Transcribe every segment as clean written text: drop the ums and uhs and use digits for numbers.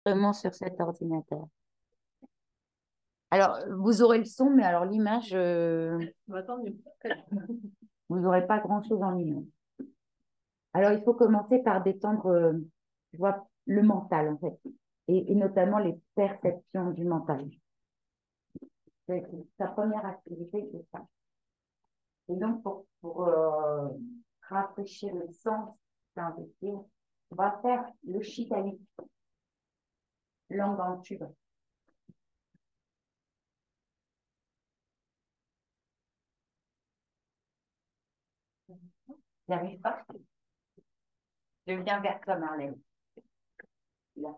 l'enregistrement sur cet ordinateur. Alors, vous aurez le son, mais alors l'image, vous n'aurez pas grand-chose en image. Alors, il faut commencer par détendre, tu vois, le mental, en fait, et notamment les perceptions du mental. Sa première activité, c'est ça. Et donc, pour rafraîchir le sens, on va faire le shitali, langue en tube. J'arrive pas. Je viens vers toi, Marlène. Là.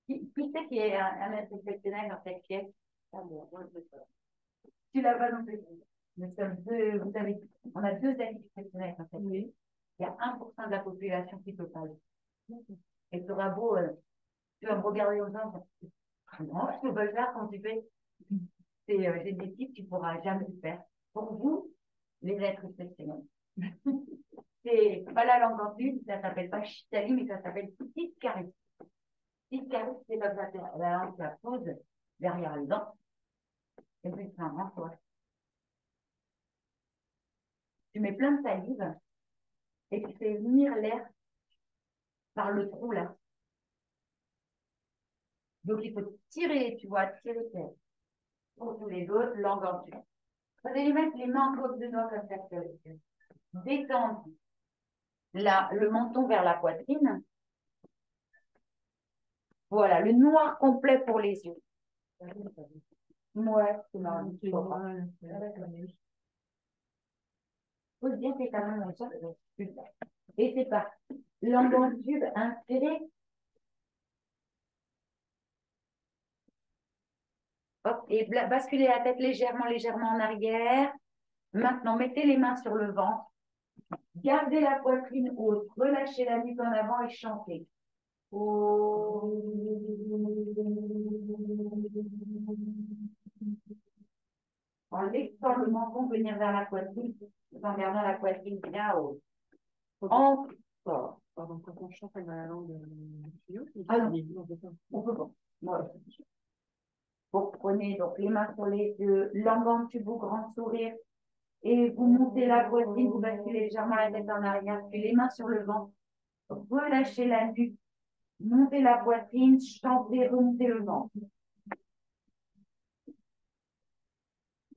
Qui c'est qui est un maître exceptionnel dans cette pièce? Ah bon, moi, je sais pas. Tu l'as pas non plus. Nous sommes deux, vous savez, on a deux amis exceptionnels dans cette pièce. Il y a 1% de la population qui peut parler. Et tu auras beau, tu vas me regarder aux gens, non, je peux pas le faire quand tu fais. C'est des types que tu ne pourras jamais le faire. Pour vous, les êtres exceptionnels. C'est pas la langue en une, ça s'appelle pas chitali, mais ça s'appelle petite carré. Petite carré, c'est comme ça, la langue la pose derrière les dents. Et puis, c'est un grand toi. Tu mets plein de salive et tu fais venir l'air par le trou là. Donc, il faut tirer, tu vois, tirer terre. Pour tous les autres, langue en une. Vous allez mettre les mains en cause de doigts comme ça. Détendre le menton vers la poitrine. Voilà, le noir complet pour les yeux. Ouais, c'est marrant. Faut se dire que c'est quand même un chose. Et c'est pas langue en tube, inspirez. Hop, et basculez la tête légèrement, légèrement en arrière. Maintenant, mettez les mains sur le ventre. Gardez la poitrine haute. Relâchez la nuque en avant et chantez. En laissant le menton venir vers la poitrine, en gardant la poitrine bien haute. Encore. Pardon, quand on chante avec la langue ah non, on peut pas. Voilà. Vous prenez donc les mains sur les yeux, langue en tube au grand sourire, et vous montez la poitrine, vous basculez légèrement la tête en arrière, puis les mains sur le ventre. Relâchez la nuque, montez la poitrine, chantez, remontez le ventre.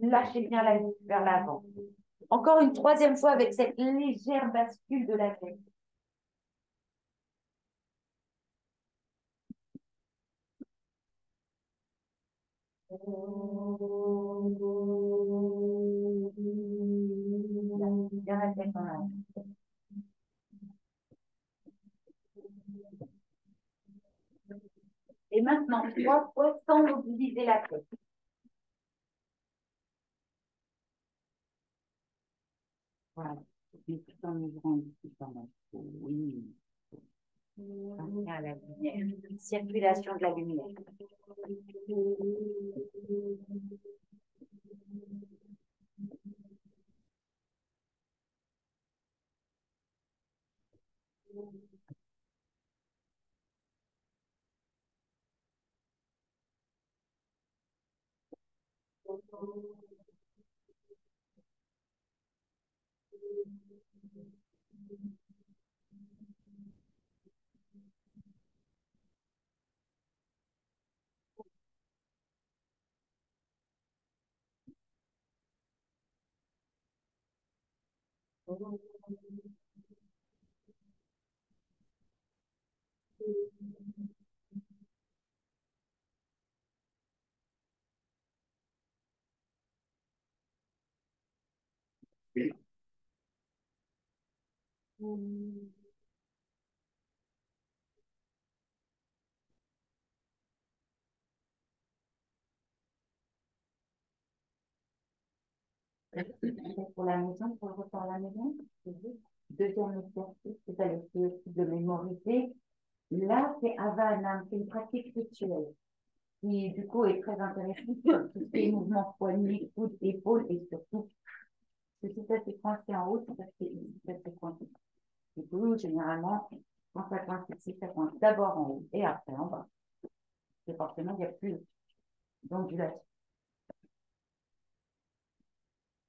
Lâchez bien la nuque vers l'avant. Encore une troisième fois avec cette légère bascule de la tête. Bien la tête en arrière. Et maintenant, 3 fois sans mobiliser la tête. Voilà. Et tout en ouvrant ici quand même. Oui. À la lumière. Circulation de la lumière. Pour la maison, pour le repas à la maison, deuxième exercice, vous allez essayer aussi de mémoriser. Là, c'est Havana, c'est une pratique rituelle qui, du coup, est très intéressante sur tous les mouvements poignets, coudes, épaules et surtout, si ça s'est coincé en haut, c'est parce que ça s'est coincé. Du coup, généralement, il Quand ça coince ici, ça coince d'abord en haut et après en bas. Et forcément, il n'y a plus d'ondulation.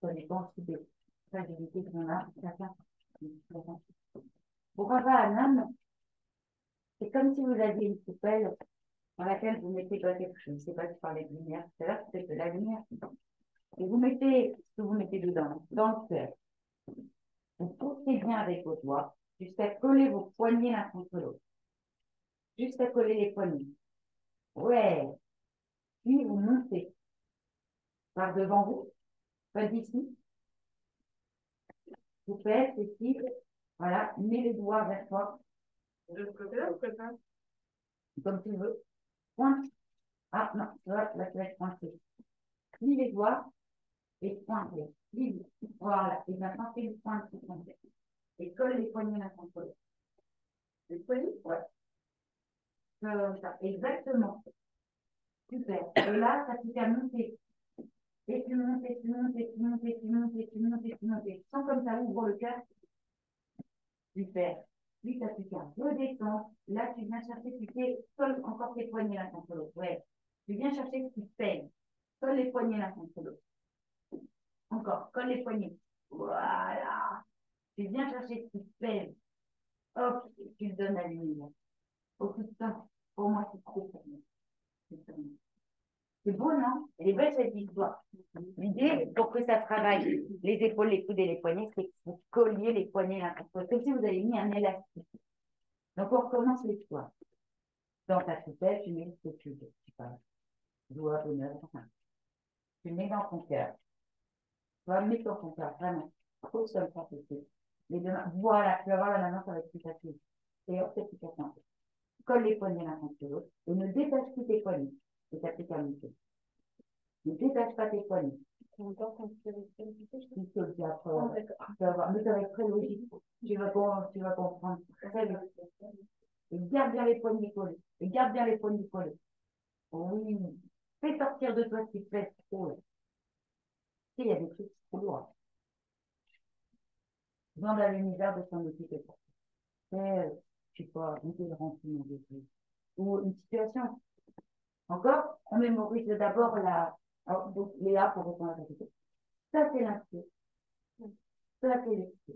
Ça dépend aussi des fragilités qu'on a, chacun. Pour avoir un âme, c'est comme si vous aviez une poubelle dans laquelle vous mettez pas quelque chose. Je ne sais pas si je parlais de lumière tout à l'heure, c'est de la lumière. Et vous mettez ce que vous mettez dedans, dans le cœur. Vous poussez bien avec vos doigts jusqu'à coller vos poignets l'un contre l'autre. Jusqu'à coller les poignets. Ouais. Puis vous montez par devant vous, pas d'ici. Vous faites ceci. Voilà, mets les doigts vers toi. De ce côté-là ou quelqu'un? Comme tu veux. Pointe. Ah non, là, tu vas être pointé. Plie les doigts et pointez. Plie. Voilà. Et maintenant, fais une pointe qui tombe. Et colle les poignets l'un contre l'autre. Les poignets? Ouais. Comme ça. Exactement. Super. Et là, ça fait qu'à monter. Et tu montes, et tu montes, et tu montes, et tu montes, et tu montes, et tu montes. Et tu sens comme ça ouvre le cœur. Super. Puis, tu as plus qu'à redescendre. Là, tu viens chercher, tu fais, colle encore tes poignets l'un contre l'autre. Ouais. Tu viens chercher ce qui peine. Colle les poignets l'un contre l'autre. Encore, colle les poignets. Voilà. Tu viens chercher ce qui peine. Hop, tu le donnes à l'univers. Au tout temps, pour moi, c'est trop pour moi. C'est beau, non? Elle est belle cette histoire. L'idée, pour que ça travaille les épaules, les coudes et les poignets, c'est que vous colliez les poignets l'un contre l'autre. Comme si vous avez mis un élastique. Donc, on recommence l'histoire. Dans ta poubelle, tu mets ce que tu veux. Tu parles. Joie, bonheur, enfin. Tu mets dans ton cœur. Tu vas mettre dans ton cœur, vraiment. Pose comme ça, c'est les deux mains. Voilà, tu vas voir, là, maintenant, ça va être plus facile. Et hop, c'est plus facile. Colle les poignets l'un contre l'autre et ne détache plus tes poignets. C'est ta application. Ne détache pas tes poignets. Encore quand tu te le dis après. Mais ça va être très logique. Tu vas comprendre très bien. Et garde bien les poignets collés. Et garde bien les poignets collés. Oui. Fais sortir de toi ce qui te fait trop. Tu sais, il y a des trucs trop lourds. Demande à l'univers de s'en occuper pour toi. Je sais pas, une renseignement des trucs. Ou une situation. Encore, on mémorise d'abord la. Alors, donc, Léa, pour répondre à ta question. Ça, c'est l'inspire. Ça, c'est l'expire.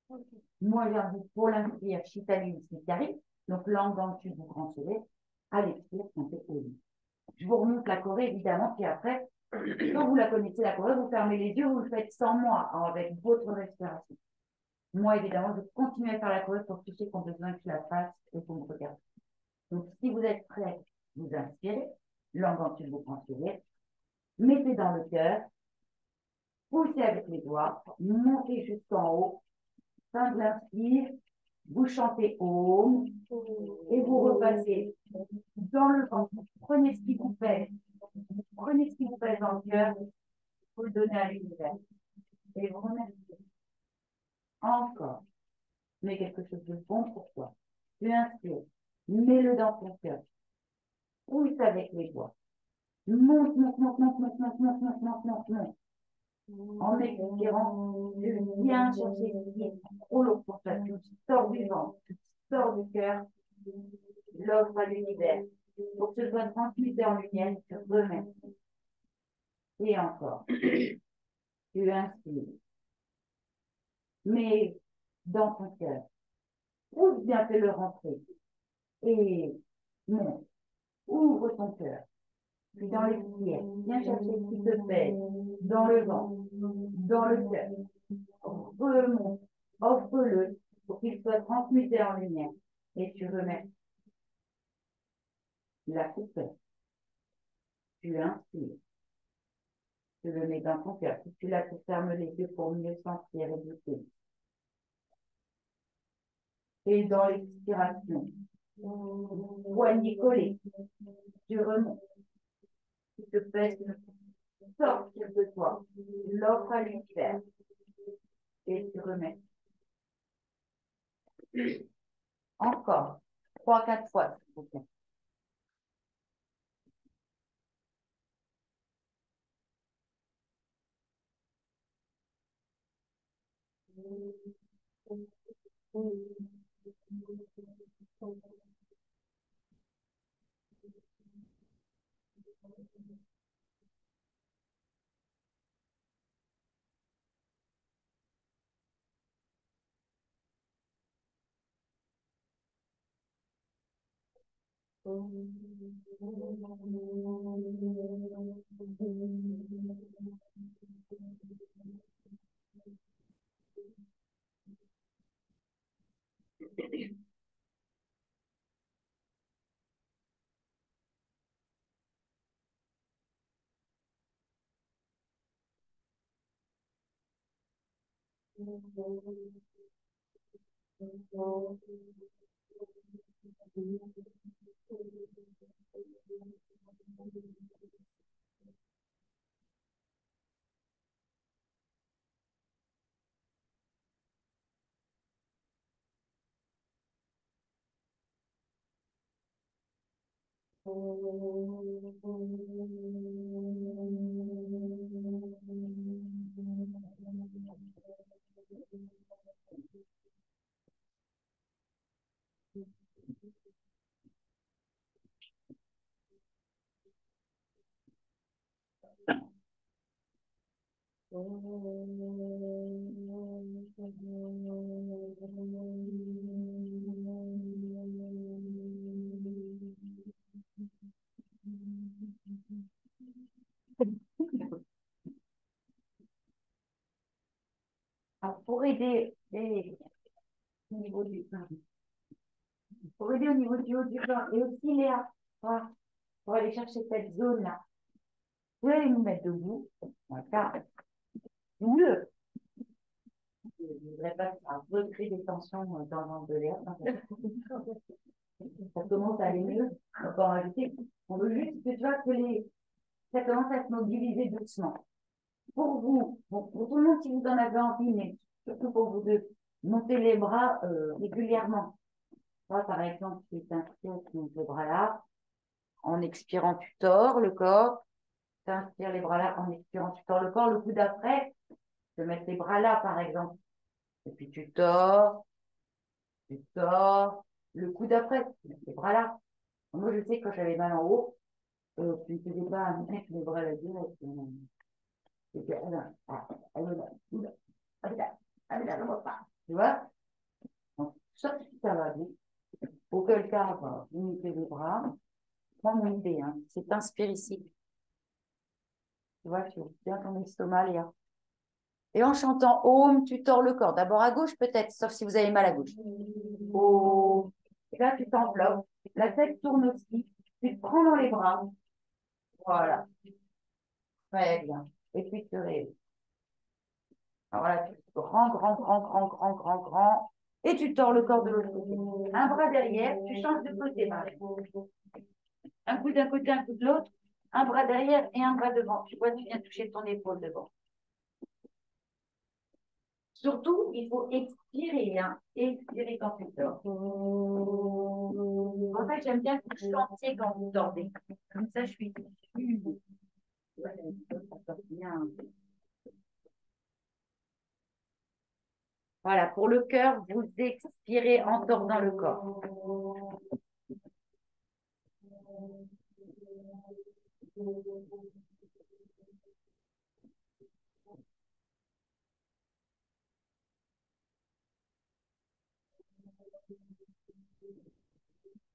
Okay. Moi, j'invite pour l'inspire, chitaline, citari, donc langue dans le tube ou grand soleil. À l'expire, on fait polie. Je vous remonte la Corée, évidemment, puis après, quand vous la connaissez, la Corée, vous fermez les yeux, vous le faites sans moi, avec votre respiration. Moi, évidemment, je continue à faire la Corée pour tous ceux qui ont besoin que je la fasse et qu'on me regarde. Donc, si vous êtes prêts, vous inspirez, langue en tube ou grand soleil. Mettez dans le cœur, poussez avec les doigts, montez jusqu'en haut, fin de l'inspire, vous chantez Om et vous repassez dans le ventre. Prenez ce qui vous pèse, prenez ce qui vous pèse dans le cœur, vous le donnez à l'univers. Et vous remerciez. Encore, mais quelque chose de bon pour toi. Tu inspires, mets-le dans ton cœur, pousse avec les doigts. Monte, monte, monte, monte, monte, monte, monte, monte, monte, monte, monte. En expirant, tu viens chercher ce qui est trop lourd pour toi. Tu sors du ventre, tu sors du cœur, l'offre à l'univers. Pour que ce soit transmuté en lumière, tu remercies. Et encore, tu inspires. Mais dans ton cœur, pousse bien, fais-le rentrer. Et monte, ouvre ton cœur. Puis dans l'expire, viens chercher ce qui te pèse, dans le ventre, dans le cœur. Remonte, offre-le pour qu'il soit transmuté en lumière. Et tu remercies. La coupe, tu inspires. Tu le mets dans ton cœur. Si tu la fermes les yeux pour mieux sentir et goûter. Et dans l'expiration, poignet collé, tu remontes. Tu te fais sortir de toi, l'offre à l'univers. Et tu remets. Encore, 3-4 fois, s'il vous plaît. Alors, pour aider au niveau du haut du corps et aussi Léa, voilà, pour aller chercher cette zone-là, vous allez nous mettre debout. Voilà. Le, je ne voudrais pas que ça recrée des tensions dans le ventre de Léa. Ça commence à aller mieux. Encore ajouter. On veut juste que tu vois que ça commence à se mobiliser doucement. Pour vous, pour tout le monde, si vous en avez envie, mais surtout pour vous deux, montez les bras régulièrement. Moi, par exemple, si tu inspires, tu montes les bras là. En expirant, tu tords le corps. Tu inspires les bras là. En expirant, tu tords le corps. Le coup d'après, tu peux mettre les bras là, par exemple. Et puis tu tords, tu tords. Le coup d'après, tu mets les bras là. Moi, je sais que quand j'avais mal en haut, tu ne faisais pas mettre les bras là direct. Et puis, tu vois? Donc, sauf si ça va bien. Auquel cas, limiter les bras. Moi, mon idée, hein, c'est t'inspires ici. Tu vois, tu ouvres bien ton estomac, Léa. Et en chantant Om, tu tords le corps. D'abord à gauche, peut-être, sauf si vous avez mal à gauche. Om. Et là, tu t'enveloppes. La tête tourne aussi. Tu te prends dans les bras. Voilà. Très bien. Et puis, tu réveilles. Voilà, tu grand, grand, grand, grand, grand, grand, grand. Et tu tords le corps de l'autre côté. Un bras derrière, tu changes de côté, par exemple. Un coup d'un côté, un coup de l'autre. Un bras derrière et un bras devant. Tu vois, tu viens toucher ton épaule devant. Surtout, il faut expirer, hein. Expirer quand tu dors. En fait, j'aime bien que vous chantiez quand vous dormez. Comme ça, je suis sûre. Voilà, pour le cœur, vous expirez en tordant le corps.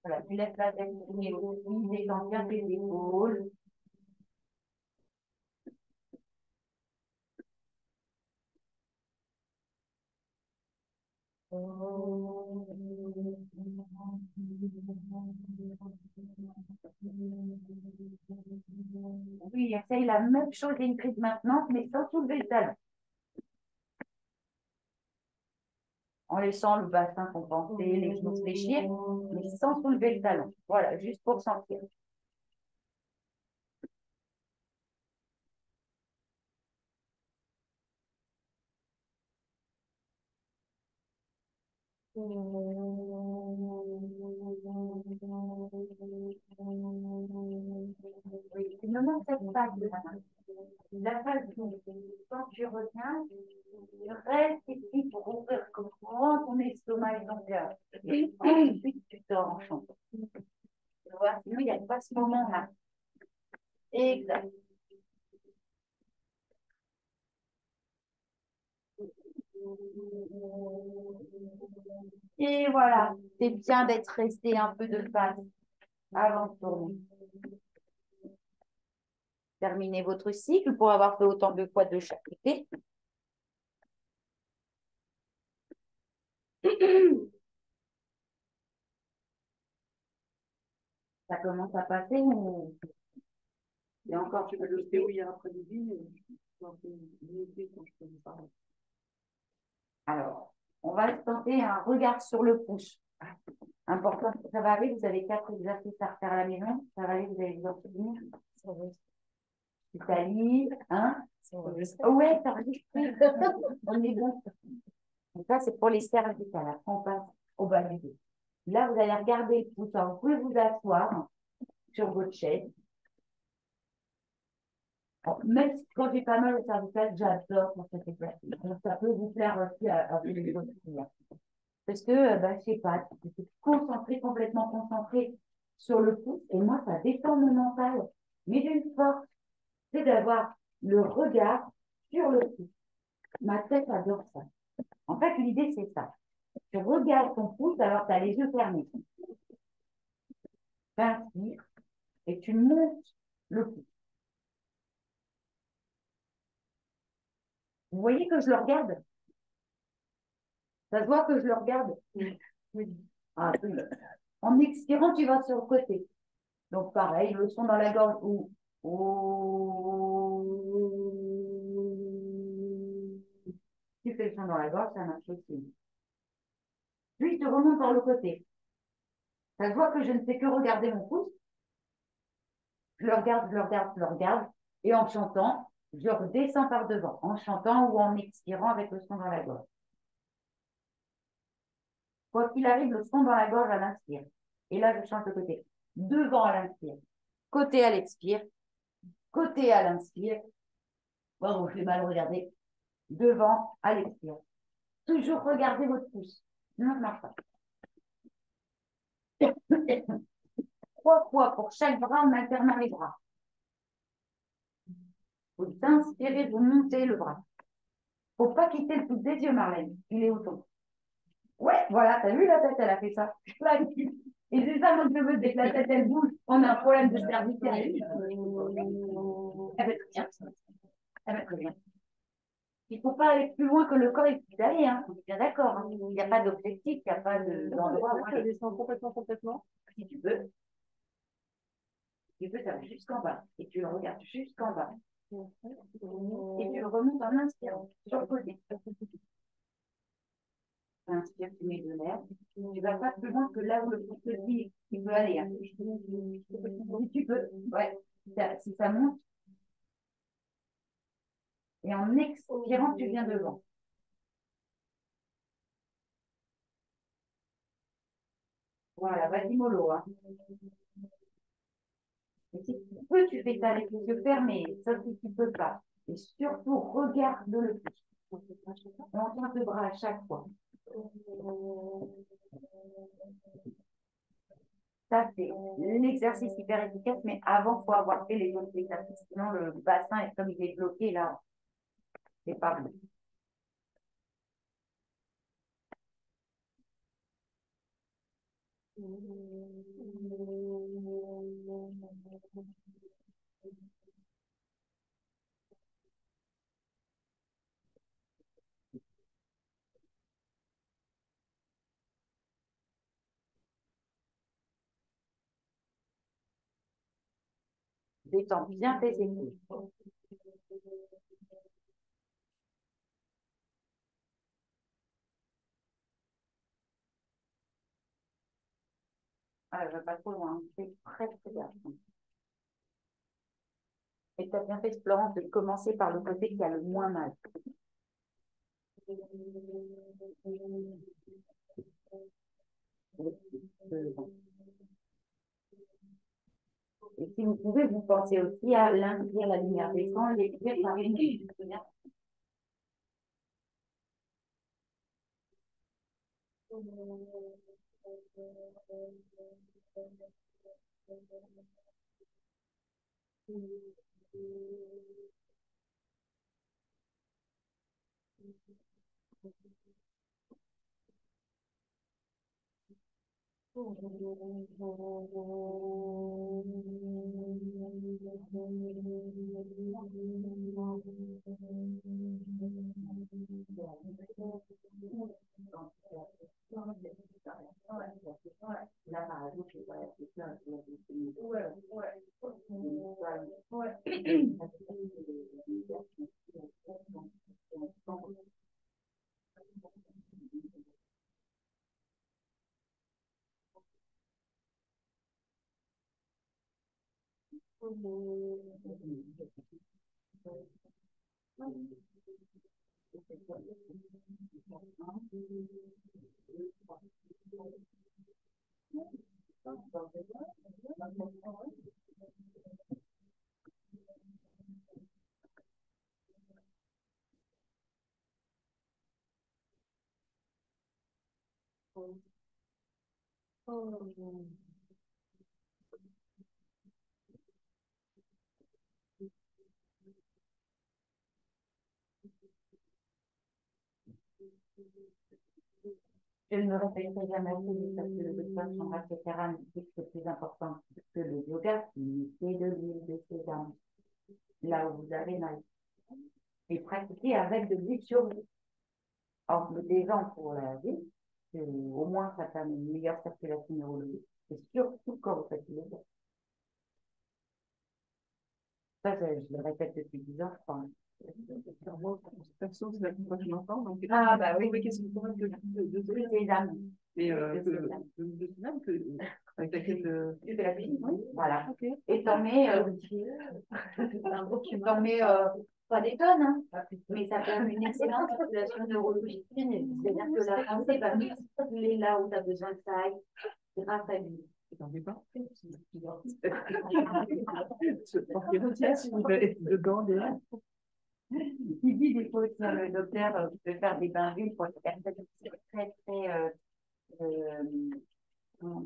Voilà, tu laisses la tête tourner aussi, détends bien tes épaules. Oui, essaye la même chose une prise maintenant, mais sans soulever le talon. En laissant le bassin compenser, les genoux fléchir, mais sans soulever le talon. Voilà, juste pour sentir. Oui, tu me montres cette phase de la phase quand tu reviens, tu restes ici pour ouvrir grand ton estomac et ton cœur. et puis tu dors en chantant. Tu vois, sinon, il n'y a pas ce moment-là. Exact. Et voilà, c'est bien d'être resté un peu de face avant de tourner. Terminez votre cycle pour avoir fait autant de fois de chaque côté. Ça commence à passer ou il y a encore Tu peux le faire hier après-midi, quand je peux vous parler. Alors, on va tenter un regard sur le pouce. Important, ça va aller, vous avez 4 exercices à refaire à la maison. Ça va aller, vous allez vous en souvenir. Italie, hein? Ouais, ça on est bon. Donc ça, c'est pour les cervicales. Après, on passe au bas du dos. Là, vous allez regarder le pouce. Vous pouvez vous asseoir sur votre chaise. Alors, même si quand j'ai pas mal au cervical, j'adore pour cet exercice. Donc, ça peut vous plaire aussi à les autres clients. Parce que, je sais pas, je suis concentrée, complètement concentrée sur le pouce. Et moi, ça détend mon mental. Mais d'une force, c'est d'avoir le regard sur le pouce. Ma tête adore ça. En fait, l'idée, c'est ça. Tu regardes ton pouce alors tu as les yeux fermés. Tu inspires et tu montes le pouce. Vous voyez que je le regarde? Ça se voit que je le regarde? Oui. Ah, oui. En expirant, tu vas sur le côté. Donc, pareil, le son dans la gorge ou. Tu fais le son dans la gorge, ça marche aussi. Puis, tu remontes par le côté. Ça se voit que je ne fais que regarder mon pouce. Je le regarde, je le regarde, je le regarde. Et en chantant, je redescends par devant, en chantant ou en expirant avec le son dans la gorge. Quoi qu'il arrive, le son dans la gorge à l'inspire. Et là, je chante le côté. Devant à l'inspire. Côté à l'expire. Côté à l'inspire. Bon, je vais mal regarder. Devant à l'expire. Toujours regardez votre pouce. Sinon, ça ne marche pas. 3 fois pour chaque bras en alternant les bras. Vous inspirez, vous montez le bras. Il ne faut pas quitter le pouce des yeux, Marlène. Il est autour. Ouais, voilà, t'as vu la tête, elle a fait ça. Et c'est ça, moi, je veux, c'est que la tête, elle bouge. On a un problème de cervical. Elle va très bien. Elle va très bien. Il ne faut pas aller plus loin que le corps est d'aller, hein. On est bien d'accord. Hein. Il n'y a pas d'objectif, il n'y a pas d'endroit. Ça descend complètement. Si tu peux. Tu peux, ça va jusqu'en bas. Et tu le regardes jusqu'en bas. Et tu le remontes en inspirant. Sur le côté. Tu inspires, tu mets de l'air. Tu ne vas pas plus loin que là où le pouce petit, il peut aller. Hein. Si tu peux. Ouais. Si ça monte. Et en expirant, tu viens devant. Voilà, vas-y mollo. Hein. Et si tu peux, tu fais ça avec les yeux fermés, sauf si tu ne peux pas. Et surtout, regarde le pouce. Et on tient le bras à chaque fois. Ça, c'est l'exercice hyper efficace, mais avant, il faut avoir fait les autres exercices. Sinon, le bassin, comme il est bloqué, là, c'est pas bon. Détends bien tes épaules. Ah, je ne vais pas trop loin. Fais très, très bien. Et tu as bien fait, Florence, de commencer par le côté qui a le moins mal. Et si vous pouvez, vous pensez aussi à l'inspire la lumière descend, l'expire par une Là, par exemple, je vois la question, ouais, ouais, je ne me répéterai jamais assez parce que le docteur Chandra Shekhar me dit que c'est plus important que le yoga, c'est de l'huile de sésame, là où vous avez mal. Et pratiquer avec de l'huile sur vous. En me déjant pour la vie, au moins ça permet une meilleure circulation neurologique. Et surtout quand vous faites le yoga. Ça, je le répète depuis 10 ans, je crois. Perso, c'est la première fois que je l'entends. Donc, Ah, bah oui. Mais qu'est-ce que vous de sésame. Et de sésame avec laquelle Tu fais la cuisine, oui. Voilà. Okay. Et t'en mets, pas des tonnes, hein, mais ça permet une excellente circulation neurologique. C'est-à-dire que la pensée va mieux circuler là où tu as besoin que ça aille grâce à lui. T'en fais pas? Dedans, Il dit des fois aussi, le docteur, de faire des bains d'huile pour les personnes très, très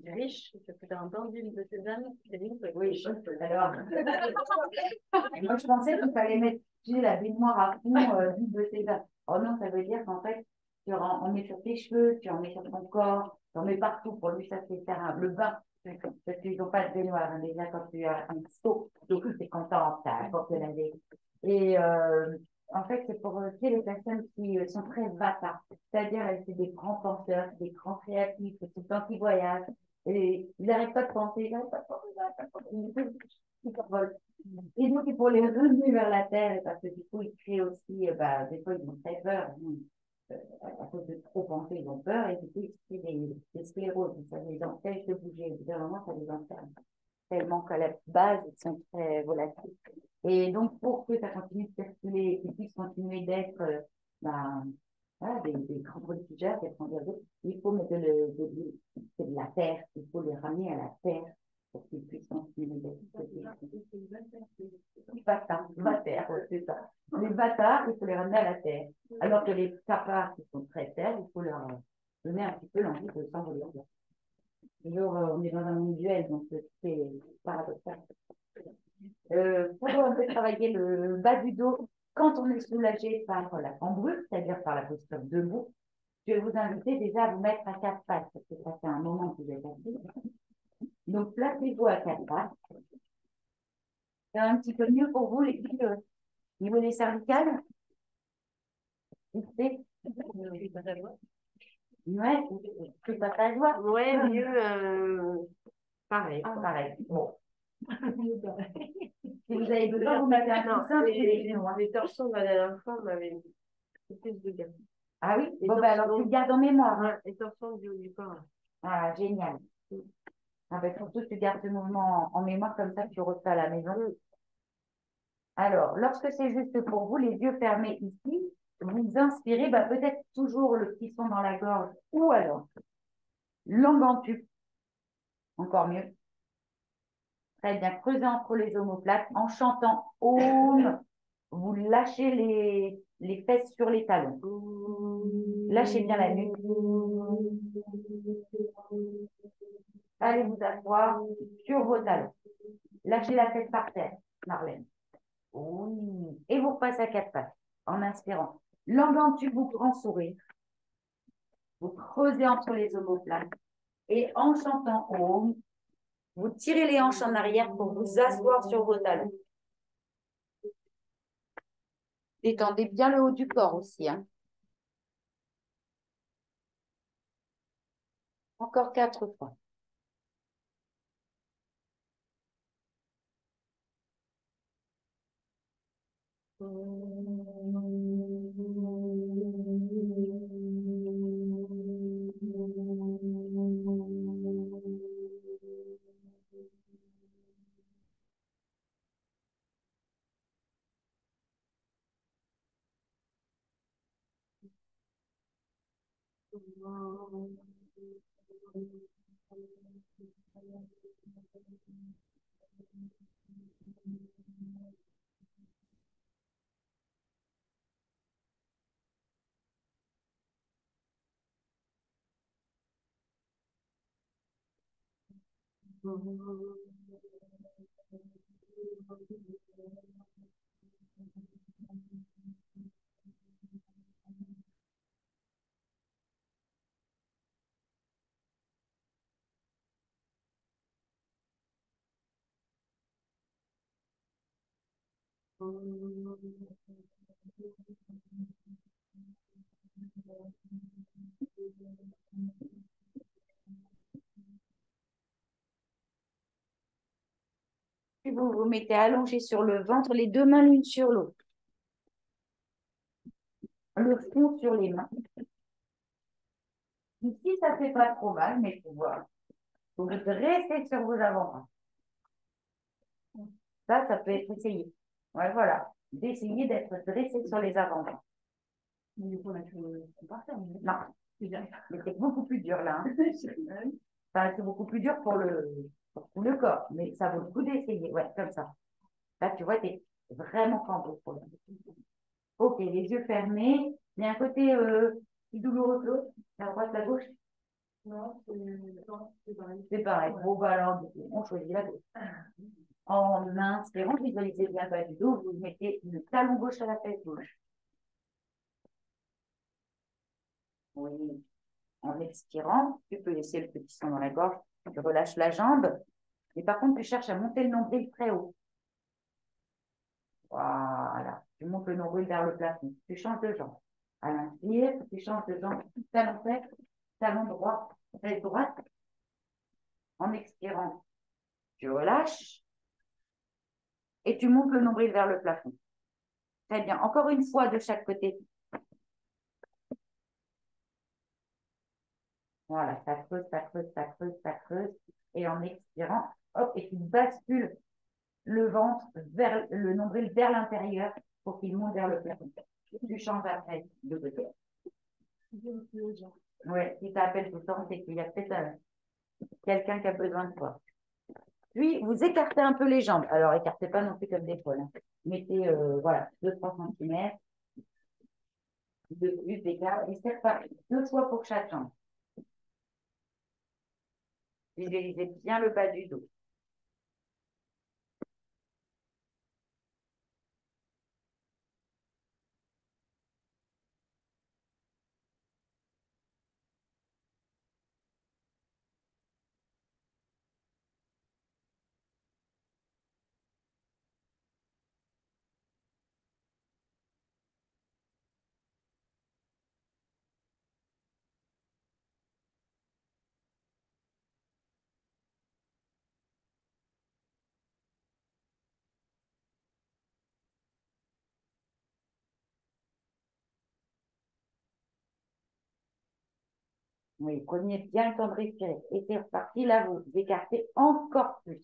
riche, parce que tu as un bain d'huile de sésame, c'est bien. Oui, alors. Moi, je pensais qu'il fallait mettre la baignoire à fond d'huile de sésame. Oh non, ça veut dire qu'en fait, tu en mets sur tes cheveux, tu en mets sur ton corps, tu en mets partout. Pour lui, ça c'est faire le bain. Parce qu'ils n'ont pas de baignoire, mais là, quand tu as un seau, c'est content, tu apportes de la vie. Et en fait, c'est pour les personnes qui sont très vata, c'est-à-dire c'est des grands penseurs, des grands créatifs, c'est tout le temps qui voyagent, et ils n'arrêtent pas de penser, ils n'arrêtent pas de penser, ils n'arrêtent pas de penser, ils s'envolent. Et donc, il faut les ramener vers la terre, parce que du coup, ils créent aussi, des fois, ils ont très peur, à cause de trop penser, ils ont peur, et du coup, ils créent des scléroses, ça les empêche de bouger, au bout d'un moment, ça les enferme, tellement qu'à la base, ils sont très volatiles. Et donc, pour que ça continue de circuler, qu'ils puissent continuer d'être voilà, des grands producteurs, il faut mettre de la terre, il faut les ramener à la terre pour qu'ils puissent continuer d'être. Bâtards, c'est ça. Les bâtards, il faut les ramener à la terre. Alors que les capards qui sont très terres, il faut leur donner un petit peu l'envie de s'envoler. Toujours, on est dans un monde duel, donc c'est paradoxal. Pour un peu travailler le bas du dos quand on est soulagé par la cambrure, c'est-à-dire par la posture debout. Je vais vous inviter déjà à vous mettre à quatre pattes, parce que ça fait un moment que vous êtes assis. Donc, placez-vous à quatre pattes. C'est un petit peu mieux pour vous, les filles, au niveau des cervicales. Ouais, c'est pas ta joie. Ouais, mieux, pareil. Pareil. Bon. Si vous avez besoin, vous mettez un coussin. Les torsions, la dernière fois, m'avaient plus de gamme. Ah oui? Bon, ben alors, tu le gardes en mémoire. Ouais, les torsions du corps. Ah, génial. Ah, ben, surtout, tu gardes ce mouvement en mémoire, comme ça, tu refais à la maison. Alors, lorsque c'est juste pour vous, les yeux fermés ici, vous inspirez, peut-être toujours le petit son dans la gorge, ou alors, langue en tube, encore mieux. Très bien, creusez entre les omoplates en chantant Om. Vous lâchez les fesses sur les talons. Lâchez bien la nuque. Allez vous asseoir sur vos talons. Lâchez la tête par terre, Marlène. Oui. Et vous repassez à quatre pattes en inspirant. Langue en tube, vous grand sourire. Vous creusez entre les omoplates. Et en chantant Om, vous tirez les hanches en arrière pour vous asseoir sur vos talons. Détendez bien le haut du corps aussi. Hein. Encore 4 fois. Puis vous vous mettez allongé sur le ventre, les deux mains l'une sur l'autre. Le front sur les mains. Ici, ça ne fait pas trop mal, mais il faut voir. Vous vous dressez sur vos avant-bras. Ça peut être essayé. Ouais, voilà. D'essayer d'être dressé sur les avant-bras. Mais du coup, on a tout par terre. Non. Mais c'est beaucoup plus dur là. Hein. Enfin, c'est beaucoup plus dur pour le corps. Mais ça vaut le coup d'essayer. Ouais, comme ça. Là, tu vois, tu es vraiment cambré pour le. Ok, les yeux fermés. Il y a un côté plus douloureux que l'autre. La droite, la gauche. Non, c'est pareil. C'est pareil. Bon, bah alors, on choisit la gauche. En inspirant, visualisez bien pas du dos. Vous mettez le talon gauche à la fesse gauche. Oui. En expirant, tu peux laisser le petit son dans la gorge. Tu relâches la jambe. Mais par contre, tu cherches à monter le nombril très haut. Voilà. Tu montes le nombril vers le plafond. Tu changes de jambe. À l'inspire, tu changes de jambe. Talon fesse, talon droit, fesse droite. En expirant, tu relâches et tu montes le nombril vers le plafond. Très bien. Encore une fois de chaque côté. Voilà, ça creuse, ça creuse, ça creuse, ça creuse. Et en expirant, hop, et tu bascules le ventre vers le nombril vers l'intérieur pour qu'il monte vers le plafond. Tu changes après de côté. Oui, si tu appelles tout le temps, c'est qu'il y a peut-être quelqu'un qui a besoin de toi. Puis, vous écartez un peu les jambes. Alors, écartez pas non plus comme des poils. Hein. Mettez, voilà, 2-3 cm de plus d'écart. Et c'est reparti. 2 fois pour chaque jambe. Visualisez bien le bas du dos. Oui, prenez bien le temps de respirer. Et c'est reparti. Là, vous écartez encore plus.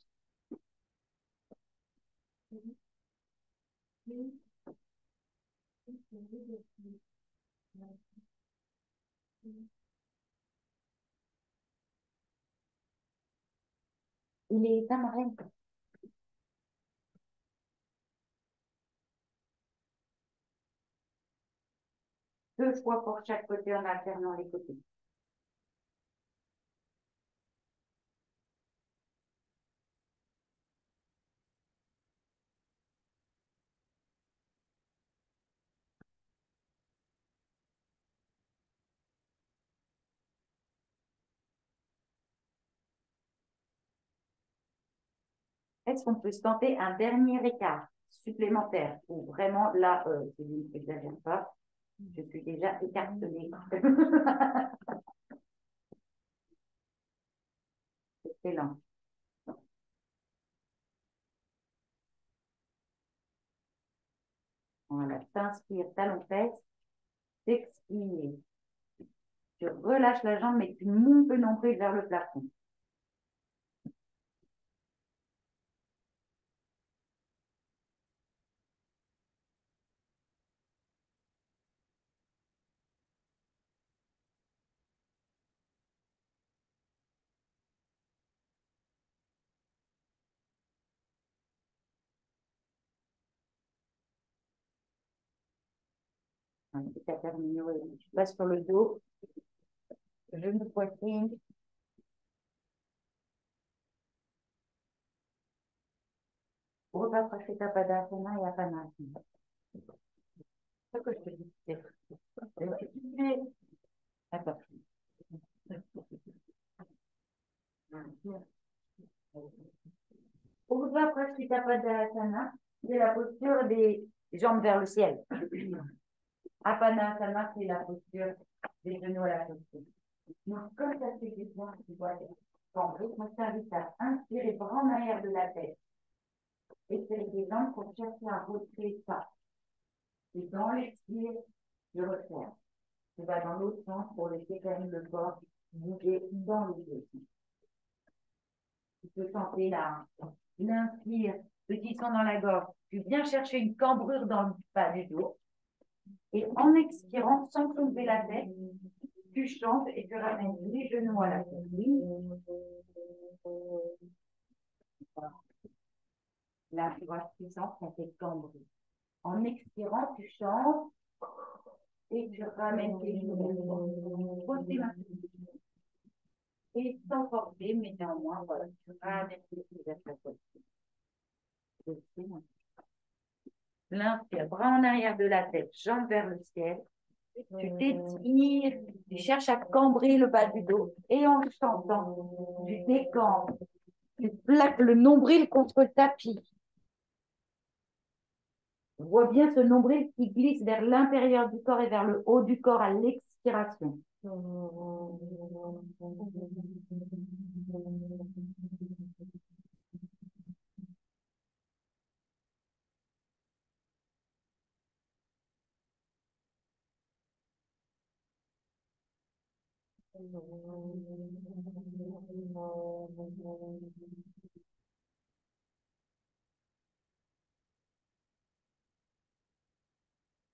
Il est tamarin. 2 fois pour chaque côté en alternant les côtés. Est-ce qu'on peut se tenter un dernier écart supplémentaire ou vraiment là, je n'exagère pas, je suis déjà écartelée. Excellent. Voilà, t'inspires, talon-fesse, t'expires. Tu relâches la jambe, mais tu montes le nombril vers le plafond. Tu as terminé, tu passes sur le dos, genou poitrine. Uddha Prasthita Padasana et Apanasana. C'est ce que je te dis. Attends. Uddha Prasthita Padasana, c'est la posture des jambes vers le ciel. Apanasana, c'est la posture des genoux à la posture. Donc, comme ça fait du bien, tu vois, en rythme, je t'invite à inspirer, bras en arrière de la tête. Et c'est les jambes pour chercher à retirer ça. Et dans l'expire, je resserre. Tu vas dans l'autre sens pour laisser quand même le corps bouger dans les deux. Tu peux sentir l'inspire, petit son dans la gorge. Tu viens chercher une cambrure dans le bas du dos. Et en expirant, sans soulever la tête, tu chantes et tu ramènes les genoux à la poitrine. L'inspiration puissante, ça fait cambrure. En expirant, tu chantes et tu ramènes tes genoux. Pose tes mains. Et sans forcer, mais néanmoins, voilà, tu ramènes tes genoux vers ta poitrine. L'inspire, bras en arrière de la tête, jambes vers le ciel. Tu t'étires, tu cherches à cambrer le bas du dos. Et en chantant, tu décambres. Tu plaques le nombril contre le tapis. On voit bien ce nombril qui glisse vers l'intérieur du corps et vers le haut du corps à l'expiration.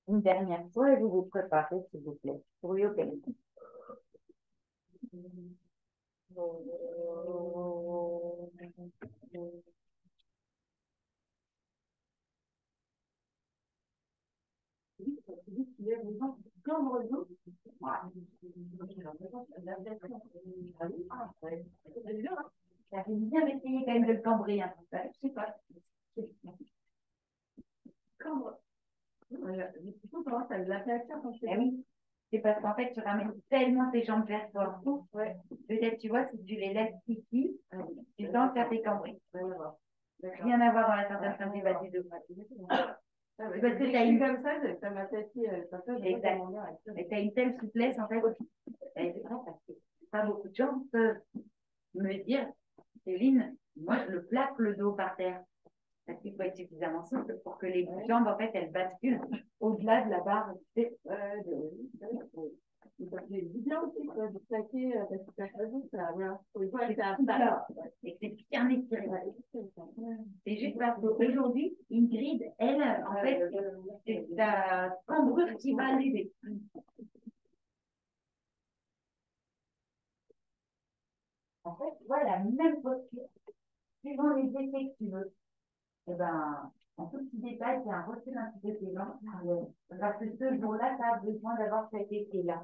Une dernière fois et vous vous préparez, s'il vous plaît, pour yoga. J'avais bien essayé quand même de le cambrer un peu. Je sais pas. Cambre. Eh oui, c'est parce qu'en fait, tu ramènes tellement tes jambes vers toi. Ouais. Peut-être, tu vois, si tu les laisses ici, tu sens que ça fait cambrer. Rien à voir dans la sensation du bas du dos. Parce que tu as une comme ça m'a fait exact. Et tu as une telle souplesse, en fait. Et c'est vrai parce que pas beaucoup de gens peuvent me dire, Céline, moi, je le plaque le dos par terre. Parce qu'il faut être suffisamment souple pour que les jambes, en fait, elles basculent au-delà de la barre. C'est bien aussi de plaquer parce que ça voilà. Et c'est bien étiré. C'est juste parce qu'aujourd'hui, Ingrid, elle, en fait, c'est la cambrure qui va l'aider. En fait, tu vois, la même posture, suivant les effets que tu veux. Eh ben, un tout petit détail, c'est un recul un petit peu des gens. Parce que ce jour-là, tu as besoin d'avoir cet effet-là.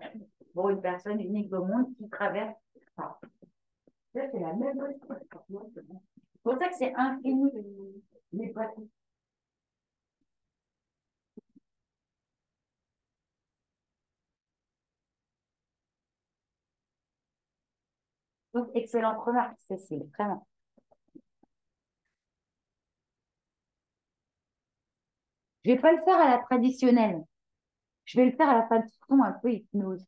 Pour une personne unique au monde qui traverse ça. Ça, c'est la même chose. C'est pour ça que c'est infini, les pratiques. Donc, excellente remarque, Cécile, vraiment. Je ne vais pas le faire à la traditionnelle. Je vais le faire à la façon un peu hypnose.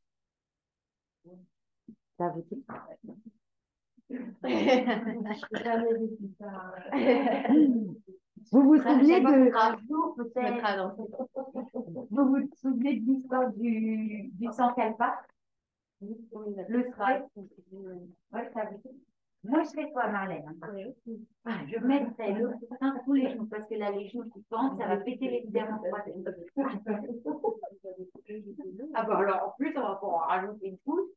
Ça vous dit? Vous vous souvenez de vous vous souvenez de l'histoire du Sankalpa? Le stress? Ouais, ça vous dit? Moi, je serais toi, Marlène. Je mettrais le sein sous les genoux parce que là, les genoux qui pendent, ça va péter les ligaments croisés. Ah bah alors, en plus, on va pouvoir rajouter une couche.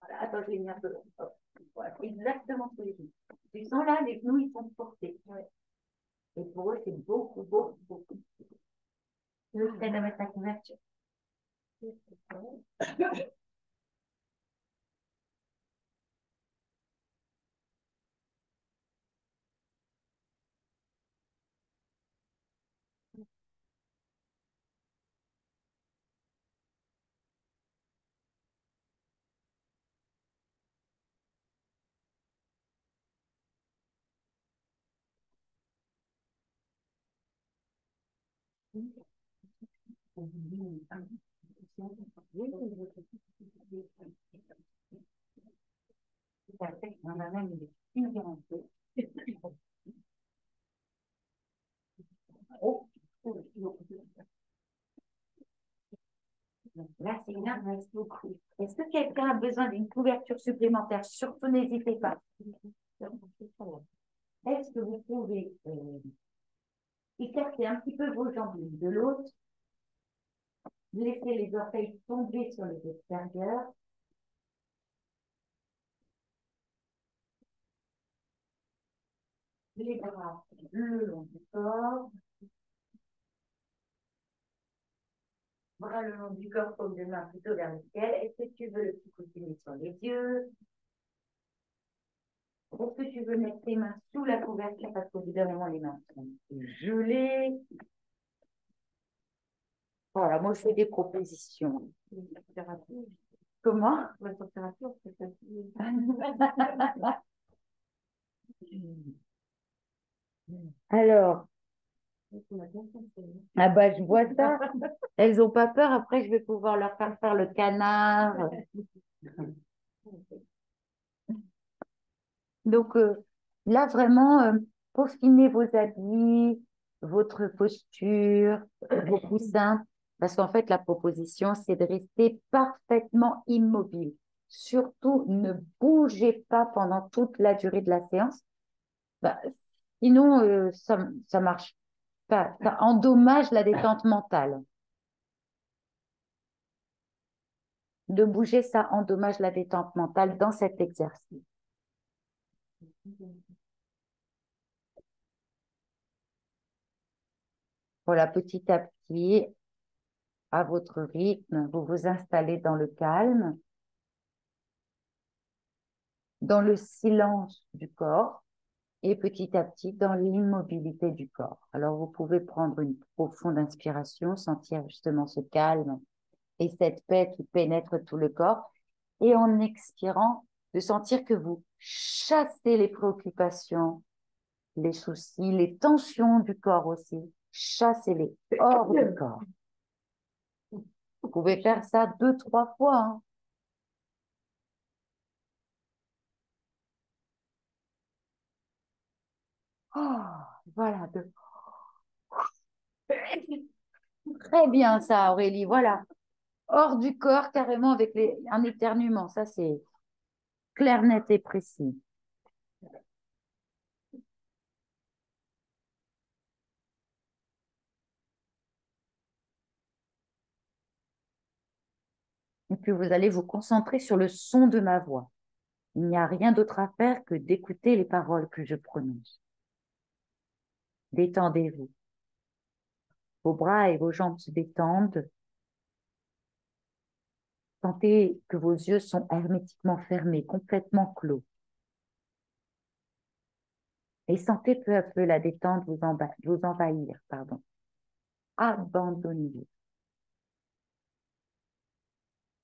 Voilà, attends, je vais venir un peu. Voilà, exactement sous les genoux. Tu sens là, les genoux, ils sont portés. Ouais. Et pour eux, c'est beaucoup, beaucoup, beaucoup. Tu veux que je t'aide à mettre ta couverture? On a même une garantie. Oh. Là, c'est bien, merci beaucoup. Est-ce que quelqu'un a besoin d'une couverture supplémentaire? Surtout, n'hésitez pas. Est-ce que vous pouvez écarter un petit peu vos jambes l'une de l'autre, laisser les orteils tomber sur les extérieurs, les bras le long du corps, bras le long du corps, paume de main plutôt vers le ciel. Est-ce que tu veux le petit coussinet sur les yeux? Est-ce que tu veux mettre tes mains sous la couverture parce qu'évidemment les mains sont gelées? Voilà, moi je fais des propositions. Comment? Alors, ah bah je vois ça. Elles n'ont pas peur, après je vais pouvoir leur faire faire le canard. Donc là, vraiment, peaufinez vos habits, votre posture, vos coussins, parce qu'en fait, la proposition, c'est de rester parfaitement immobile. Surtout, ne bougez pas pendant toute la durée de la séance. Bah, sinon, ça marche pas. Ça endommage la détente mentale. De bouger, ça endommage la détente mentale dans cet exercice. Voilà, petit à petit, à votre rythme, vous vous installez dans le calme, dans le silence du corps et petit à petit dans l'immobilité du corps. Alors, vous pouvez prendre une profonde inspiration, sentir justement ce calme et cette paix qui pénètre tout le corps et en expirant, de sentir que vous chassez les préoccupations, les soucis, les tensions du corps aussi, chassez-les hors du corps. Vous pouvez faire ça 2-3 fois, hein. Oh, voilà, très bien ça, Aurélie, voilà. Hors du corps, carrément avec un éternuement, ça c'est clair, net et précis. Et puis vous allez vous concentrer sur le son de ma voix. Il n'y a rien d'autre à faire que d'écouter les paroles que je prononce. Détendez-vous. Vos bras et vos jambes se détendent. Sentez que vos yeux sont hermétiquement fermés, complètement clos. Et sentez peu à peu la détente vous envahir. Pardon. Abandonnez-vous.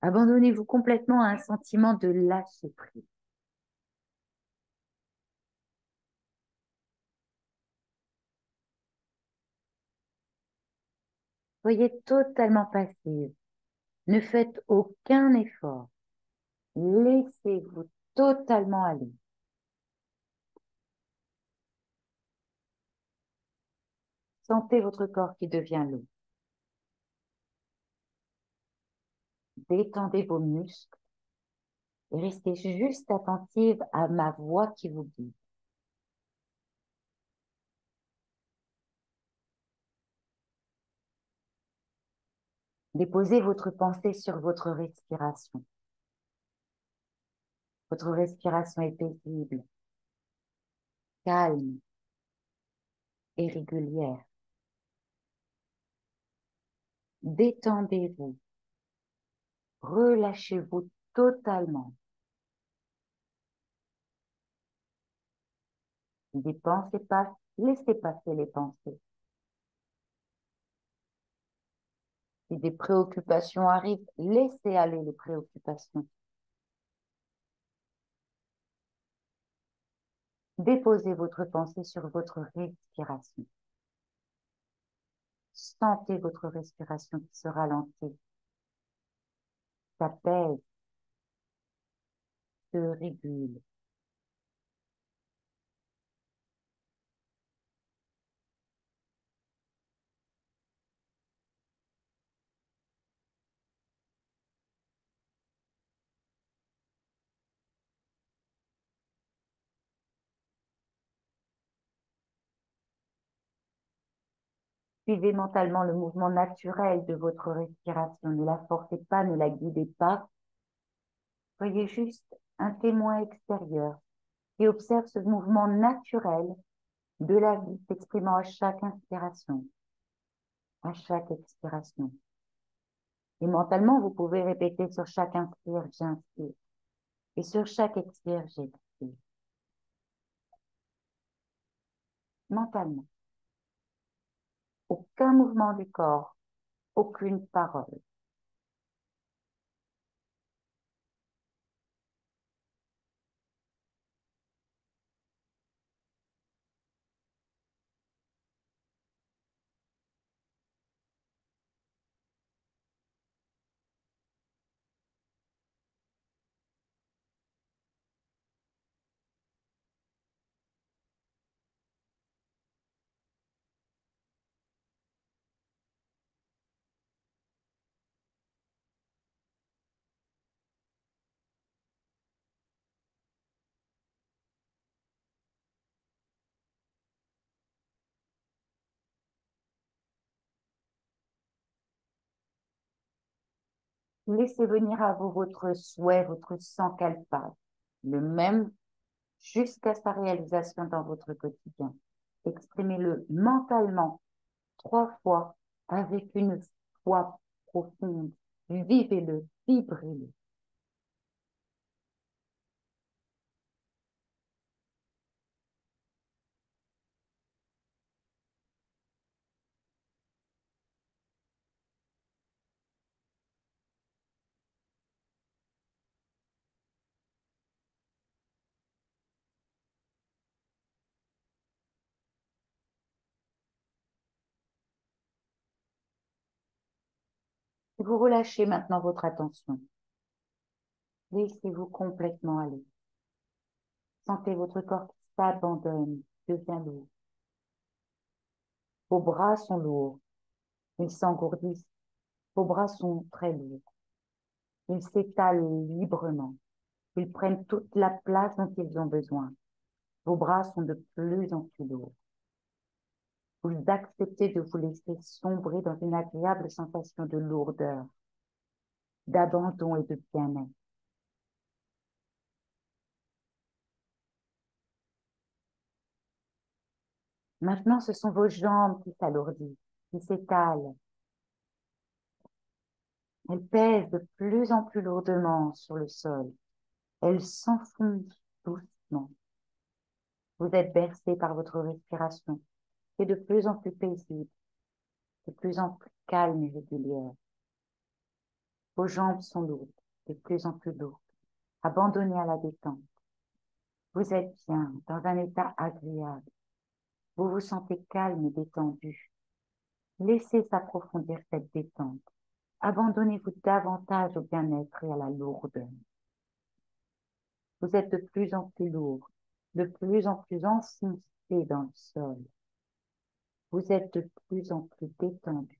Abandonnez-vous complètement à un sentiment de lâcher prise. Soyez totalement passive. Ne faites aucun effort. Laissez-vous totalement aller. Sentez votre corps qui devient lourd. Détendez vos muscles et restez juste attentive à ma voix qui vous guide. Déposez votre pensée sur votre respiration. Votre respiration est paisible, calme et régulière. Détendez-vous. Relâchez-vous totalement. Si des pensées passent, laissez passer les pensées. Si des préoccupations arrivent, laissez aller les préoccupations. Déposez votre pensée sur votre respiration. Sentez votre respiration qui se ralentit, s'apaise, se régule. Suivez mentalement le mouvement naturel de votre respiration. Ne la forcez pas, ne la guidez pas. Soyez juste un témoin extérieur qui observe ce mouvement naturel de la vie s'exprimant à chaque inspiration, à chaque expiration. Et mentalement, vous pouvez répéter sur chaque inspire, j'inspire. Et sur chaque expire, j'expire. Mentalement. Aucun mouvement du corps, aucune parole. Laissez venir à vous votre souhait, votre sang palpable, le même jusqu'à sa réalisation dans votre quotidien. Exprimez-le mentalement 3 fois avec une foi profonde. Vivez-le, vibrez-le. Vous relâchez maintenant votre attention. Laissez-vous complètement aller. Sentez votre corps qui s'abandonne, devient lourd. Vos bras sont lourds. Ils s'engourdissent. Vos bras sont très lourds. Ils s'étalent librement. Ils prennent toute la place dont ils ont besoin. Vos bras sont de plus en plus lourds. Vous acceptez de vous laisser sombrer dans une agréable sensation de lourdeur, d'abandon et de bien-être. Maintenant, ce sont vos jambes qui s'alourdissent, qui s'étalent. Elles pèsent de plus en plus lourdement sur le sol. Elles s'enfoncent doucement. Vous êtes bercé par votre respiration, qui est de plus en plus paisible, de plus en plus calme et régulière. Vos jambes sont lourdes, de plus en plus lourdes, abandonnées à la détente. Vous êtes bien, dans un état agréable. Vous vous sentez calme et détendu. Laissez s'approfondir cette détente. Abandonnez-vous davantage au bien-être et à la lourdeur. Vous êtes de plus en plus lourd, de plus en plus enfoncé dans le sol. Vous êtes de plus en plus détendu.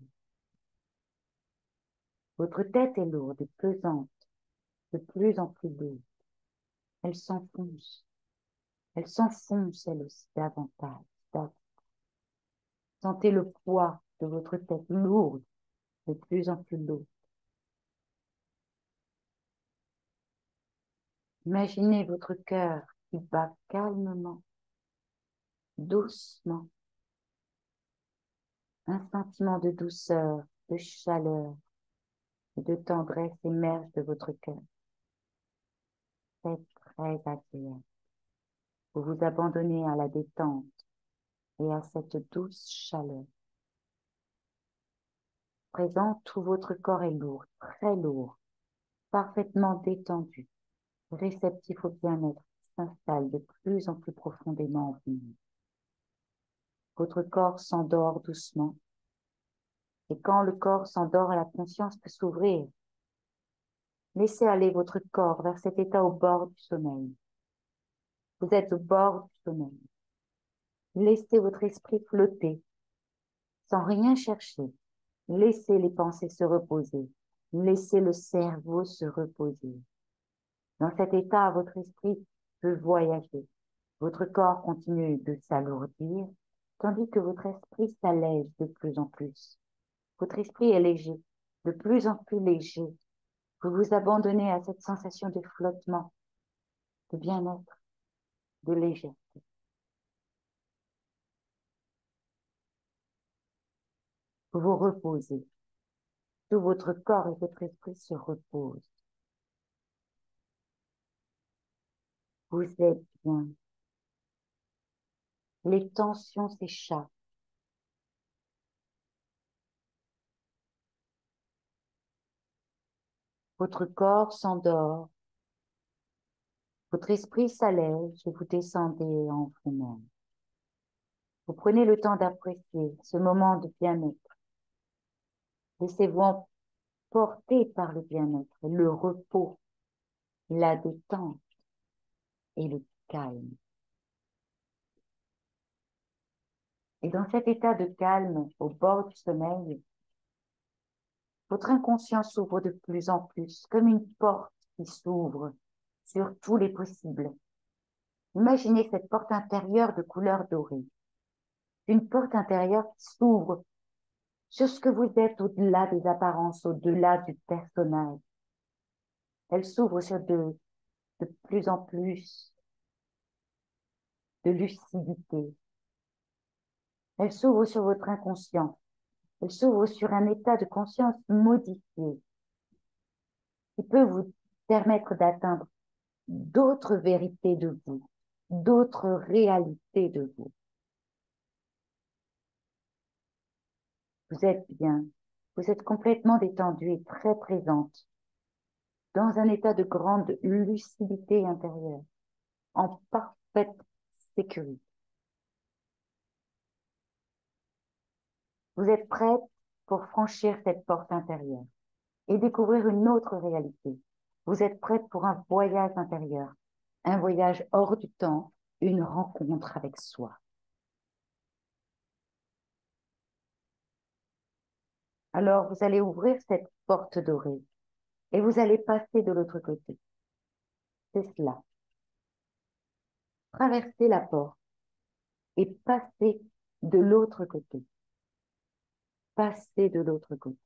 Votre tête est lourde et pesante, de plus en plus lourde. Elle s'enfonce. Elle s'enfonce, elle aussi, davantage. Sentez le poids de votre tête lourde, de plus en plus lourde. Imaginez votre cœur qui bat calmement, doucement. Un sentiment de douceur, de chaleur et de tendresse émerge de votre cœur. C'est très agréable. Vous vous abandonnez à la détente et à cette douce chaleur. À présent, tout votre corps est lourd, très lourd, parfaitement détendu, réceptif au bien-être, s'installe de plus en plus profondément en vous. Votre corps s'endort doucement. Et quand le corps s'endort, la conscience peut s'ouvrir. Laissez aller votre corps vers cet état au bord du sommeil. Vous êtes au bord du sommeil. Laissez votre esprit flotter, sans rien chercher. Laissez les pensées se reposer. Laissez le cerveau se reposer. Dans cet état, votre esprit peut voyager. Votre corps continue de s'alourdir, tandis que votre esprit s'allège de plus en plus. Votre esprit est léger, de plus en plus léger. Vous vous abandonnez à cette sensation de flottement, de bien-être, de légèreté. Vous vous reposez. Tout votre corps et votre esprit se reposent. Vous êtes bien. Les tensions s'échappent. Votre corps s'endort. Votre esprit s'allège et vous descendez en vous-même. Vous prenez le temps d'apprécier ce moment de bien-être. Laissez-vous emporter par le bien-être, le repos, la détente et le calme. Et dans cet état de calme, au bord du sommeil, votre inconscient s'ouvre de plus en plus, comme une porte qui s'ouvre sur tous les possibles. Imaginez cette porte intérieure de couleur dorée. Une porte intérieure qui s'ouvre sur ce que vous êtes au-delà des apparences, au-delà du personnage. Elle s'ouvre sur de plus en plus de lucidité. Elle s'ouvre sur votre inconscient. Elle s'ouvre sur un état de conscience modifié qui peut vous permettre d'atteindre d'autres vérités de vous, d'autres réalités de vous. Vous êtes bien, vous êtes complètement détendue et très présente, dans un état de grande lucidité intérieure, en parfaite sécurité. Vous êtes prête pour franchir cette porte intérieure et découvrir une autre réalité. Vous êtes prête pour un voyage intérieur, un voyage hors du temps, une rencontre avec soi. Alors, vous allez ouvrir cette porte dorée et vous allez passer de l'autre côté. C'est cela. Traversez la porte et passez de l'autre côté. Passez de l'autre côté.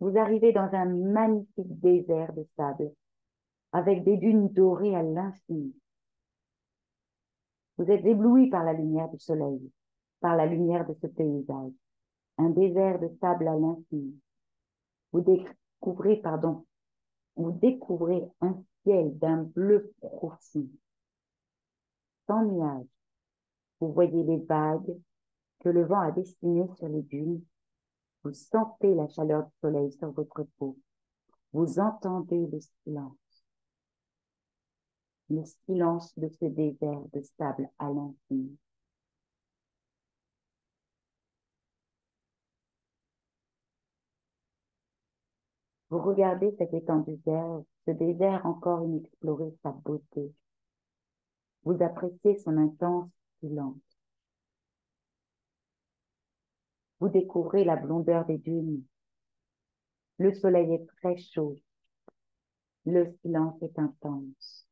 Vous arrivez dans un magnifique désert de sable, avec des dunes dorées à l'infini. Vous êtes ébloui par la lumière du soleil, par la lumière de ce paysage. Un désert de sable à l'infini. Vous découvrez un ciel d'un bleu profond, sans nuages. Vous voyez les vagues que le vent a dessinées sur les dunes. Vous sentez la chaleur du soleil sur votre peau. Vous entendez le silence de ce désert de sable à l'infini. Vous regardez cette étendue d'herbe, ce désert encore inexploré, sa beauté. Vous appréciez son intense silence. Vous découvrez la blondeur des dunes. Le soleil est très chaud. Le silence est intense.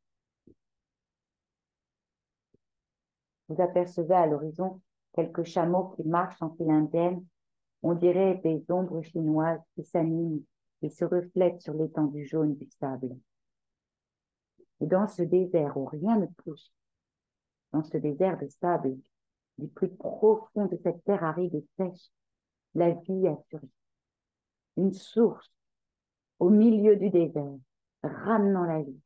Vous apercevez à l'horizon quelques chameaux qui marchent en file indienne. On dirait des ombres chinoises qui s'animent et se reflètent sur l'étendue jaune du sable. Et dans ce désert où rien ne pousse, dans ce désert de sable, du plus profond de cette terre aride et sèche, la vie a surgi. Une source au milieu du désert, ramenant la vie.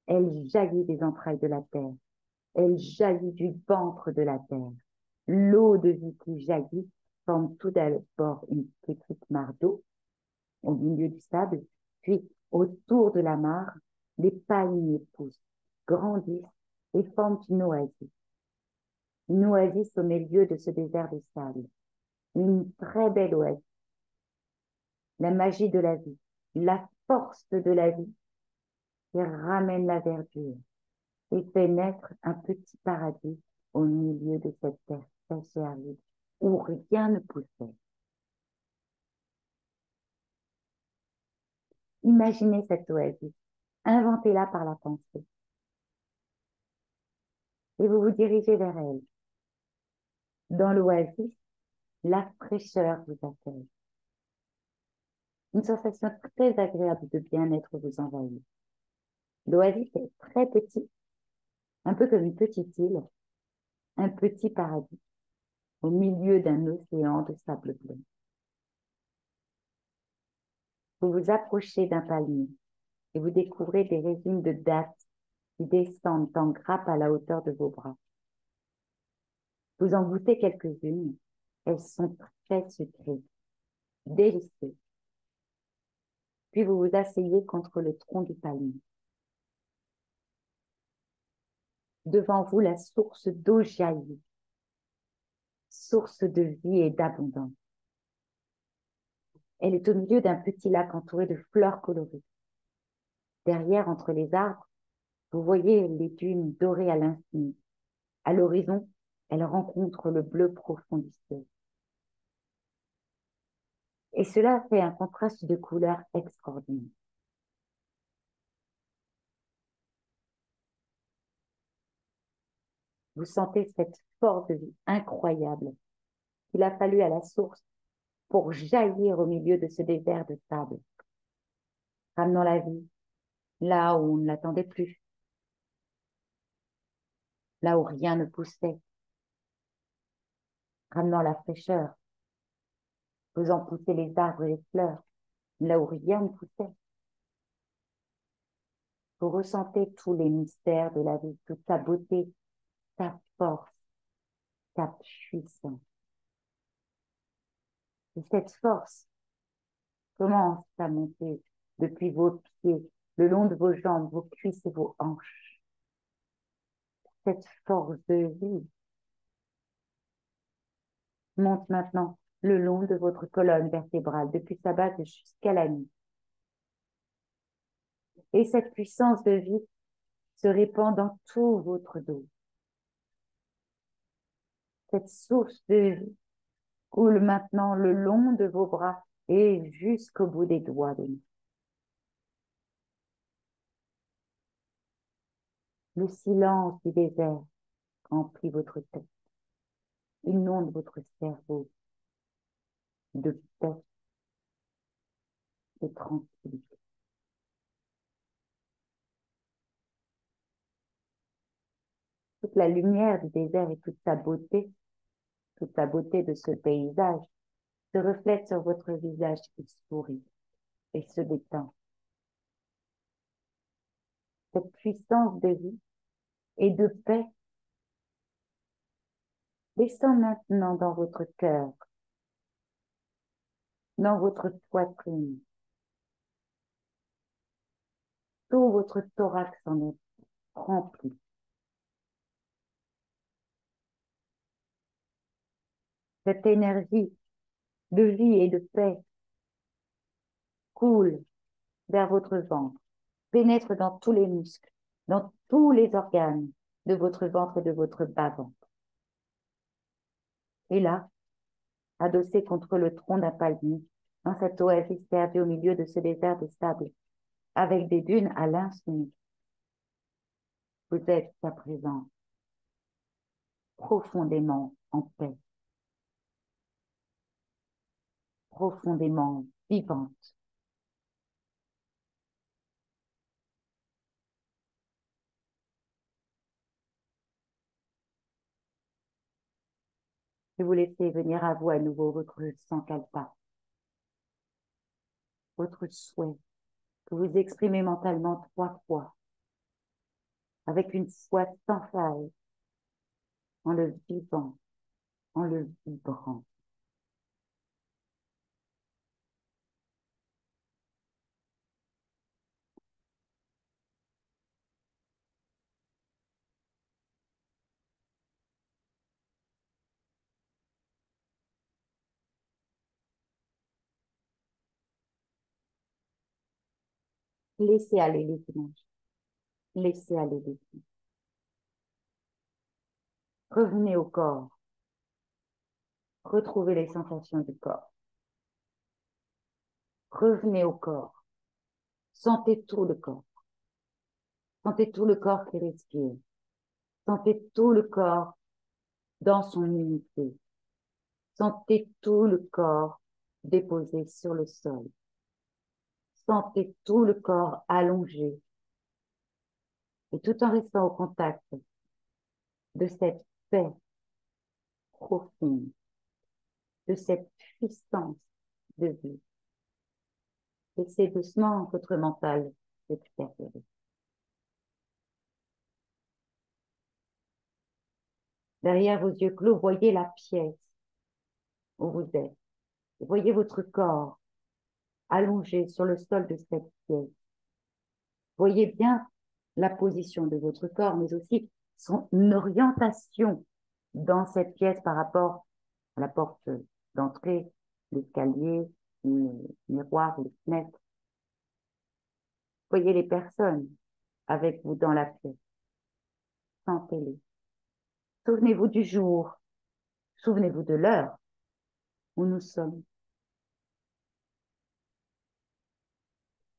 Elle jaillit des entrailles de la terre. Elle jaillit du ventre de la terre. L'eau de vie qui jaillit forme tout d'abord une petite mare d'eau au milieu du sable, puis autour de la mare, les palmiers poussent, grandissent et forment une oasis. Une oasis au milieu de ce désert de sable. Une très belle oasis. La magie de la vie, la force de la vie qui ramène la verdure et fait naître un petit paradis au milieu de cette terre sèche et aride où rien ne poussait. Imaginez cette oasis, inventez-la par la pensée et vous vous dirigez vers elle. Dans l'oasis, la fraîcheur vous accueille. Une sensation très agréable de bien-être vous envahit. L'oasis est très petit, un peu comme une petite île, un petit paradis au milieu d'un océan de sable bleu. Vous vous approchez d'un palmier et vous découvrez des résines de dattes qui descendent en grappes à la hauteur de vos bras. Vous en goûtez quelques-unes. Elles sont très sucrées, délicieuses. Puis vous vous asseyez contre le tronc du palmier. Devant vous, la source d'eau jaillit, source de vie et d'abondance. Elle est au milieu d'un petit lac entouré de fleurs colorées. Derrière, entre les arbres, vous voyez les dunes dorées à l'infini. À l'horizon, elle rencontre le bleu profond du ciel. Et cela fait un contraste de couleurs extraordinaire. Vous sentez cette force de vie incroyable qu'il a fallu à la source pour jaillir au milieu de ce désert de sable, ramenant la vie là où on ne l'attendait plus, là où rien ne poussait, ramenant la fraîcheur, faisant pousser les arbres et les fleurs, là où rien ne poussait. Vous ressentez tous les mystères de la vie, toute sa beauté, sa force, sa puissance. Et cette force commence à monter depuis vos pieds, le long de vos jambes, vos cuisses et vos hanches. Cette force de vie monte maintenant le long de votre colonne vertébrale, depuis sa base jusqu'à la nuque. Et cette puissance de vie se répand dans tout votre dos. Cette source de vie coule maintenant le long de vos bras et jusqu'au bout des doigts de nous. Le silence du désert remplit votre tête, inonde votre cerveau de paix, et tranquille. Toute la lumière du désert et toute sa beauté de ce paysage se reflète sur votre visage qui sourit et se détend. Cette puissance de vie et de paix descend maintenant dans votre cœur, dans votre poitrine. Tout votre thorax en est rempli. Cette énergie de vie et de paix coule vers votre ventre, pénètre dans tous les muscles, dans tous les organes de votre ventre et de votre bas-ventre. Et là, adossé contre le tronc d'un palmier, dans cette oasis perdue au milieu de ce désert de sable, avec des dunes à l'infini, vous êtes à présent profondément en paix, profondément vivante. Et vous laissez venir à vous à nouveau votre sankalpa, votre souhait, que vous exprimez mentalement 3 fois, avec une foi sans faille, en le vivant, en le vibrant. Laissez aller les images, laissez aller les images. Revenez au corps, retrouvez les sensations du corps. Revenez au corps, sentez tout le corps. Sentez tout le corps qui respire. Sentez tout le corps dans son unité. Sentez tout le corps déposé sur le sol. Sentez tout le corps allongé. Et tout en restant au contact de cette paix profonde, de cette puissance de vie. Laissez doucement votre mental s'extériorer. Derrière vos yeux clos, voyez la pièce où vous êtes. Voyez votre corps allongé sur le sol de cette pièce. Voyez bien la position de votre corps, mais aussi son orientation dans cette pièce par rapport à la porte d'entrée, l'escalier, le miroir, les fenêtres. Voyez les personnes avec vous dans la pièce. Sentez-les. Souvenez-vous du jour. Souvenez-vous de l'heure où nous sommes.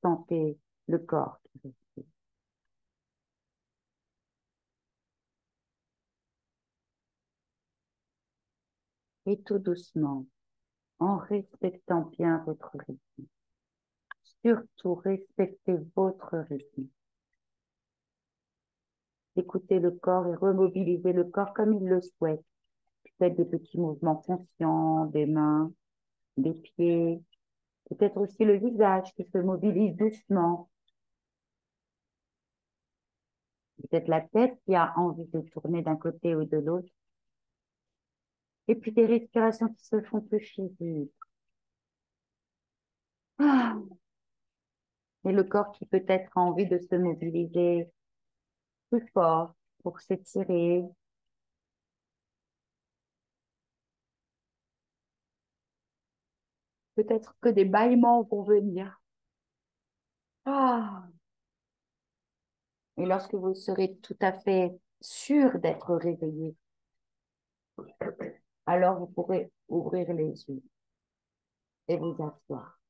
Sentez le corps qui respire. Et tout doucement, en respectant bien votre rythme. Surtout, respectez votre rythme. Écoutez le corps et remobilisez le corps comme il le souhaite. Peut-être des petits mouvements conscients, des mains, des pieds, peut-être aussi le visage qui se mobilise doucement. Peut-être la tête qui a envie de tourner d'un côté ou de l'autre. Et puis des respirations qui se font plus physiques. Ah. Et le corps qui peut-être a envie de se mobiliser plus fort pour s'étirer. Peut-être que des bâillements vont venir. Ah. Et lorsque vous serez tout à fait sûr d'être réveillé, alors vous pourrez ouvrir les yeux et vous asseoir.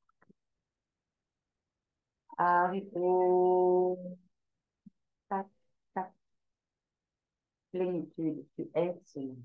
Haricot, tac, tac, plénitude, tu es seul.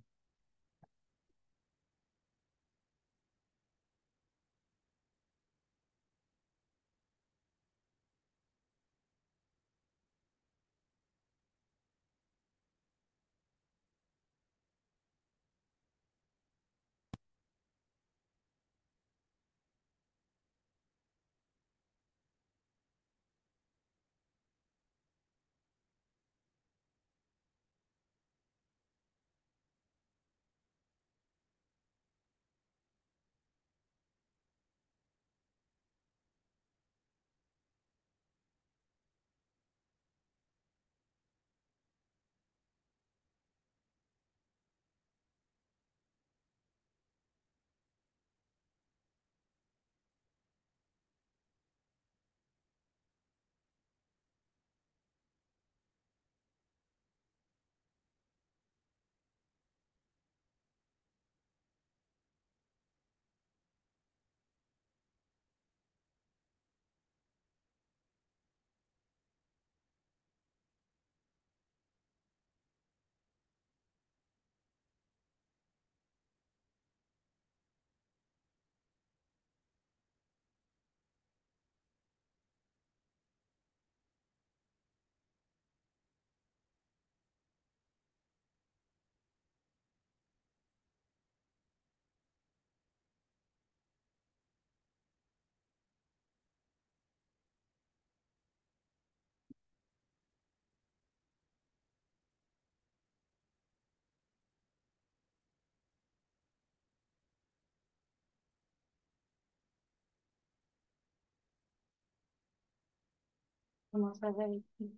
Comment ça va ici?